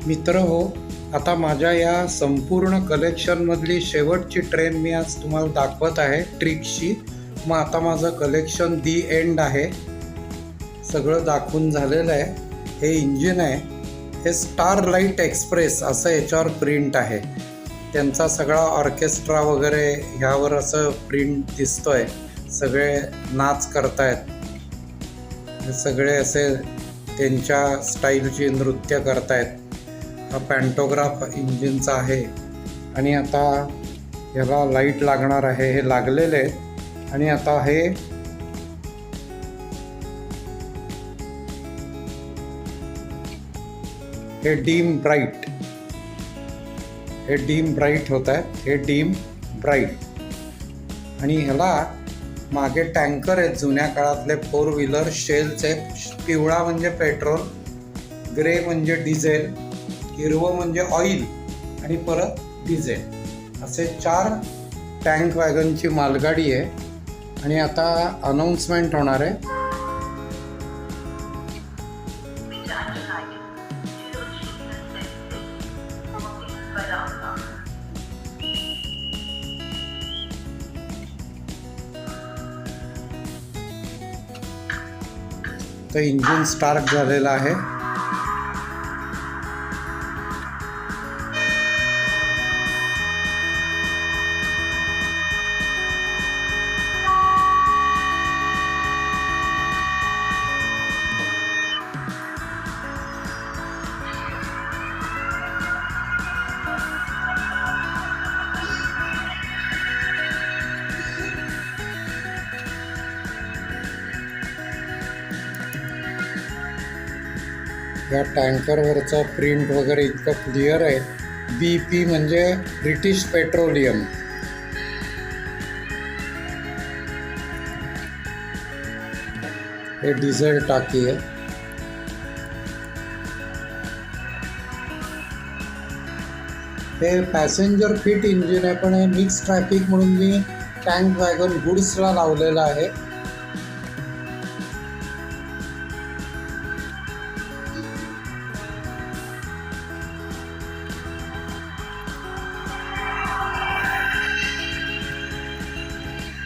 मित्र हो, आता माझ्या या संपूर्ण कलेक्शनमधली शेवटची ट्रेन मी आज तुम्हाला दाखवत आहे ट्रिक्सची. मग आता माझं कलेक्शन दी एंड आहे, सगळं दाखवून झालेलं आहे. हे इंजिन आहे, हे स्टारलाइट एक्सप्रेस असं याच्यावर प्रिंट आहे. त्यांचा सगळा ऑर्केस्ट्रा वगैरे ह्यावर असं प्रिंट दिसतोय. सगळे नाच करतायत, सगळे असे त्यांच्या स्टाईलची नृत्य करतायत. हा पॅन्टोग्राफ इंजिनचा आहे आणि आता ह्याला लाईट लागणार आहे. हे लागलेले आहेत आणि आता हे डीम ब्राईट होत आहे. हे डीम ब्राईट आणि ह्याला मागे टँकर आहेत जुन्या काळातले 4 व्हीलर शेलचे. पिवळा म्हणजे पेट्रोल, ग्रे म्हणजे डिझेल, हिरवं म्हणजे ऑइल आणि परत डिझेल, असे 4 टँक वॅगनची मालगाडी आहे. आणि आता अनाऊन्समेंट होणार आहे. तर इंजिन स्टार्ट झालेलं आहे. या टँकरवरचा प्रिंट वगैरे इतकं क्लिअर आहे. BP म्हणजे ब्रिटिश पेट्रोलियम. हे डिझेल टाकी आहे. हे पॅसेंजर फिट इंजिन आहे, पण हे मिक्स ट्रॅफिक म्हणून मी टँक वॅगन गुड्सला लावलेलं आहे.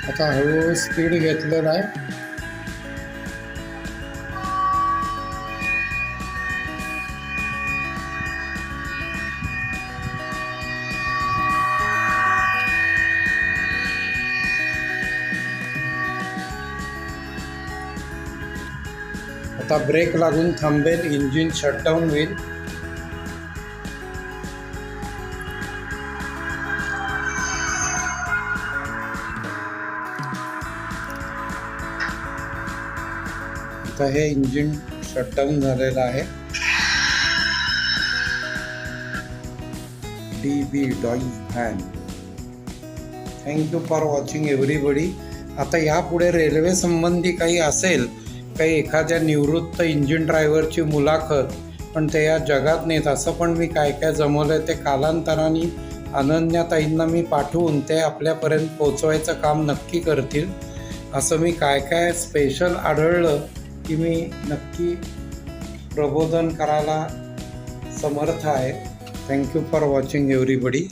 आता हळूहळू स्पीड घेतलेला आहे. आता ब्रेक लागून थांबेल, इंजिन शटडाऊन होईल. आता हे इंजिन शटडाऊन झालेलं आहे. DB डॉई फॅन. Thank you for watching everybody. आता यापुढे रेल्वे संबंधी काही असेल, काही एखाद्या निवृत्त इंजिन ड्रायव्हरची मुलाखत, पण ते या जगात नाहीत, असं पण मी काय जमवलं ते कालांतराने अनन्याताईंना मी पाठवून ते आपल्यापर्यंत पोचवायचं काम नक्की करतील. असं मी काय स्पेशल आढळलं की मी नक्की प्रबोधन करायला समर्थ आहे. Thank you for watching everybody.